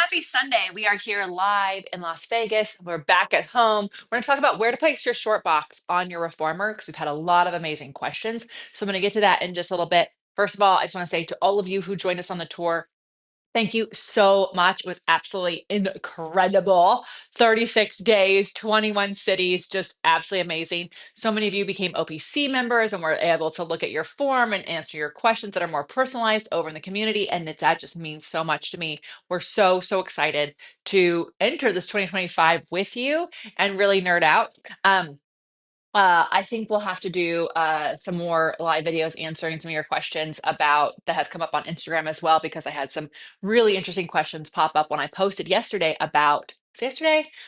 Happy Sunday. We are here live in Las Vegas. We're back at home. We're going to talk about where to place your short box on your reformer because we've had a lot of amazing questions. So I'm going to get to that in just a little bit. First of all, I just want to say to all of you who joined us on the tour, thank you so much. It was absolutely incredible. 36 days, 21 cities, just absolutely amazing. So many of you became OPC members and were able to look at your form and answer your questions that are more personalized over in the community. And that just means so much to me. We're so excited to enter this 2025 with you and really nerd out. I think we'll have to do some more live videos answering some of your questions about that have come up on Instagram as well, because I had some really interesting questions pop up when I posted yesterday about,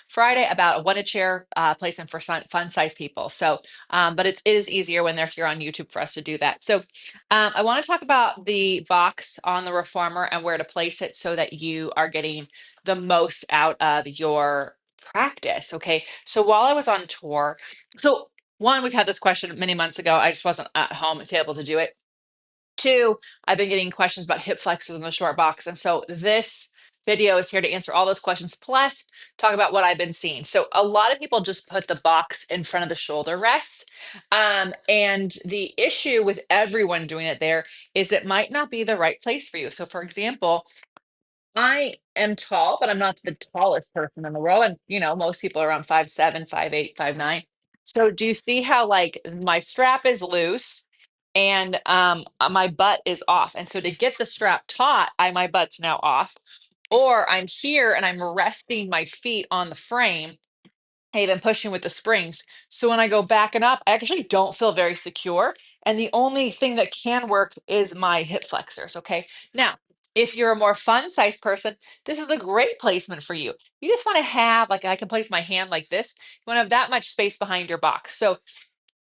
Friday, about a wanted chair placement for fun size people. So, but it is easier when they're here on YouTube for us to do that. So I want to talk about the box on the reformer and where to place it so that you are getting the most out of your practice. Okay. So while I was on tour, so one, we've had this question many months ago. I just wasn't at home to be able to do it. Two, I've been getting questions about hip flexors in the short box. And so this video is here to answer all those questions, plus talk about what I've been seeing. So a lot of people just put the box in front of the shoulder rests. And the issue with everyone doing it there is it might not be the right place for you. So for example, I am tall, but I'm not the tallest person in the world. And most people are around 5'7", 5'8", 5'9". So do you see how like my strap is loose and my butt is off? And so to get the strap taut, my butt's now off. Or I'm here and I'm resting my feet on the frame. I've been pushing with the springs. So when I go backing up, I actually don't feel very secure. And the only thing that can work is my hip flexors. Okay. Now, if you're a more fun size person, this is a great placement for you. You just want to have, like, I can place my hand like this. You want to have that much space behind your box. So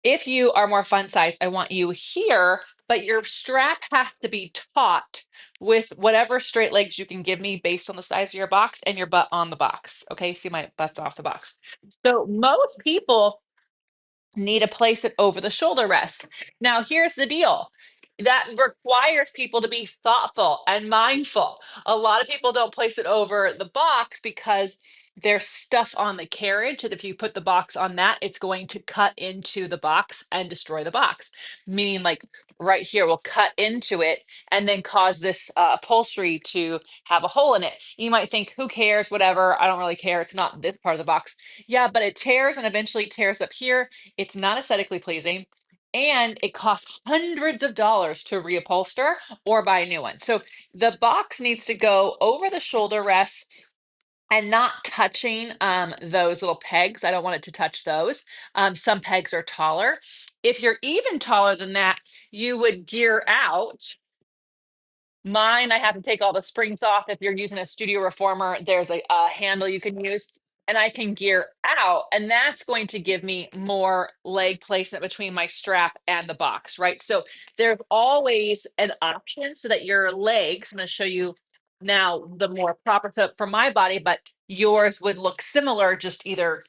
if you are more fun size, I want you here, but your strap has to be taut with whatever straight legs you can give me based on the size of your box and your butt on the box. Okay, see my butt's off the box. So most people need to place it over the shoulder rest. Now, here's the deal. That requires people to be thoughtful and mindful. A lot of people don't place it over the box because there's stuff on the carriage. And if you put the box on that, it's going to cut into the box and destroy the box. Meaning, like right here, will cut into it and then cause this upholstery to have a hole in it. You might think, who cares? Whatever. I don't really care. It's not this part of the box. Yeah, but it tears and eventually tears up here. It's not aesthetically pleasing, and it costs hundreds of dollars to reupholster or buy a new one. So the box needs to go over the shoulder rests and not touching those little pegs. I don't want it to touch those. Some pegs are taller. If you're even taller than that, you would gear out. Mine, I have to take all the springs off. If you're using a studio reformer, there's a handle you can use, and I can gear out, and that's going to give me more leg placement between my strap and the box, right? So there's always an option so that your legs, I'm going to show you now the more proper setup for my body, but yours would look similar, just either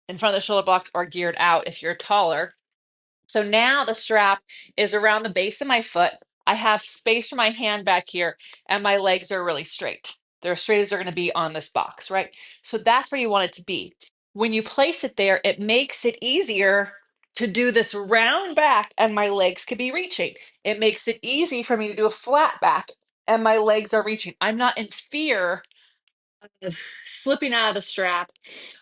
in front of the shoulder box or geared out if you're taller. So now the strap is around the base of my foot. I have space for my hand back here, and my legs are really straight. They're as straight as they're going to be on this box, right? So that's where you want it to be. When you place it there, it makes it easier to do this round back, and my legs could be reaching. It makes it easy for me to do a flat back, and my legs are reaching. I'm not in fear of slipping out of the strap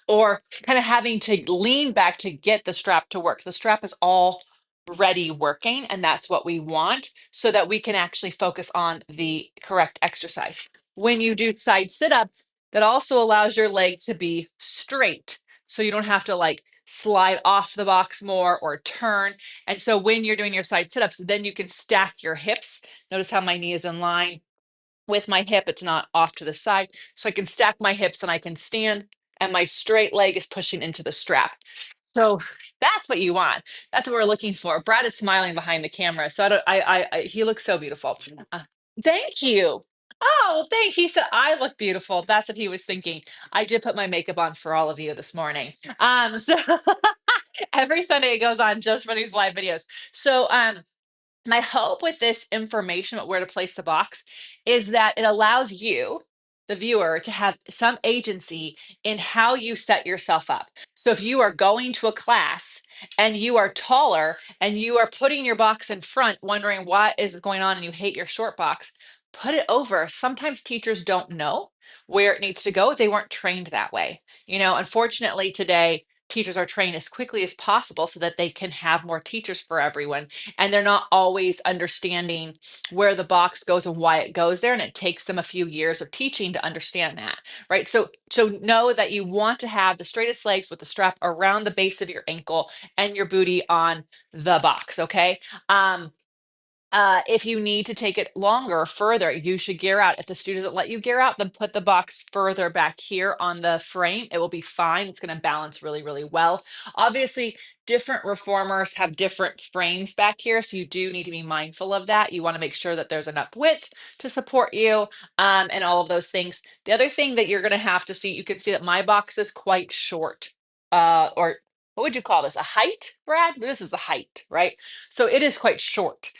or kind of having to lean back to get the strap to work. The strap is already working, and that's what we want so that we can actually focus on the correct exercise. When you do side sit-ups, that also allows your leg to be straight. So you don't have to like slide off the box more or turn. And so when you're doing your side sit-ups, then you can stack your hips. Notice how my knee is in line with my hip. It's not off to the side. So I can stack my hips and I can stand, and my straight leg is pushing into the strap. So that's what you want. That's what we're looking for. Brad is smiling behind the camera. So he looks so beautiful. Uh, Thank you. Oh, he said I look beautiful. That's what he was thinking. I did put my makeup on for all of you this morning. So every Sunday it goes on just for these live videos. So my hope with this information about where to place the box is that it allows you, the viewer to have some agency in how you set yourself up. So if you are going to a class and you are taller and you are putting your box in front, wondering what is going on and you hate your short box, put it over. Sometimes teachers don't know where it needs to go. They weren't trained that way. Unfortunately, today, teachers are trained as quickly as possible so that they can have more teachers for everyone. And they're not always understanding where the box goes and why it goes there. And it takes them a few years of teaching to understand that, right? So know that you want to have the straightest legs with the strap around the base of your ankle and your booty on the box, okay? If you need to take it longer or further, you should gear out. If the student doesn't let you gear out, then put the box further back here on the frame. It will be fine. It's going to balance really, really well. Obviously, different reformers have different frames back here, so you do need to be mindful of that. You want to make sure that there's enough width to support you, and all of those things. The other thing that you're going to have to see, you can see that my box is quite short, or what would you call this? A height, Brad? This is a height, right? So it is quite short.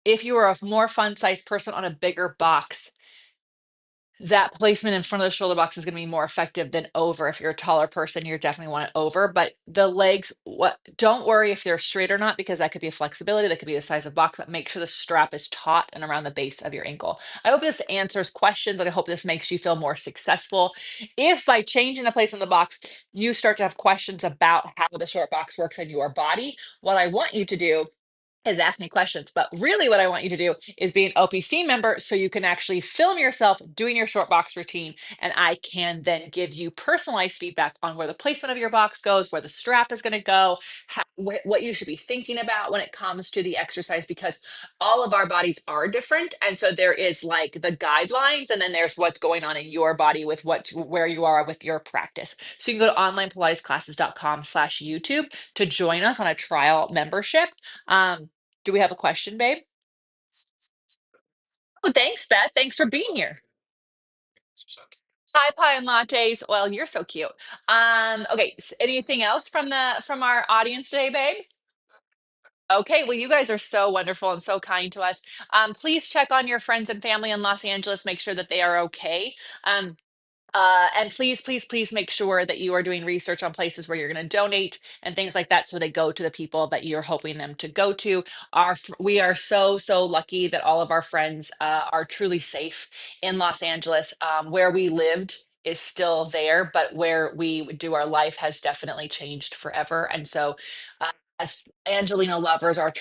If you are a more fun-sized person on a bigger box, that placement in front of the shoulder box is going to be more effective than over. If you're a taller person, you definitely want it over. But the legs, don't worry if they're straight or not, because that could be a flexibility, that could be the size of box, but make sure the strap is taut and around the base of your ankle. I hope this answers questions, and I hope this makes you feel more successful. If by changing the place in the box, you start to have questions about how the short box works in your body, what I want you to do is ask me questions. But really, what I want you to do is be an OPC member so you can actually film yourself doing your short box routine. And I can then give you personalized feedback on where the placement of your box goes, where the strap is going to go, what you should be thinking about when it comes to the exercise, because all of our bodies are different. And so there is like the guidelines, and then there's what's going on in your body with where you are with your practice. So you can go to onlinepilatesclasses.com/YouTube to join us on a trial membership. Do we have a question, babe? Oh, thanks, Beth. Thanks for being here. Hi, pie and lattes. Well, you're so cute. Okay, anything else from our audience today, babe? Okay, well, you guys are so wonderful and so kind to us. Please check on your friends and family in Los Angeles, make sure that they are okay. And please, please, please make sure that you are doing research on places where you're going to donate and things like that, so they go to the people that you're hoping them to go to. We are so, so lucky that all of our friends are truly safe in Los Angeles. Where we lived is still there, but where we do our life has definitely changed forever. And so, as Angelina lovers, our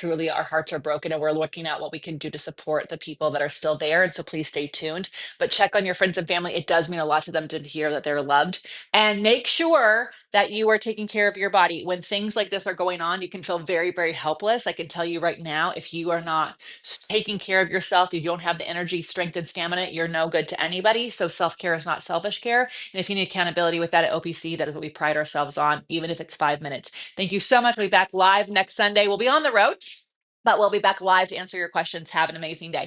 hearts are broken, and we're looking at what we can do to support the people that are still there. And so please stay tuned, but check on your friends and family. It does mean a lot to them to hear that they're loved. And make sure that you are taking care of your body. When things like this are going on, you can feel very, very helpless. I can tell you right now, if you are not taking care of yourself, you don't have the energy, strength, and stamina, you're no good to anybody. So self-care is not selfish care. And if you need accountability with that at OPC, that is what we pride ourselves on, even if it's 5 minutes. Thank you so much. We'll be back live next Sunday. We'll be on the road, but we'll be back live to answer your questions. Have an amazing day.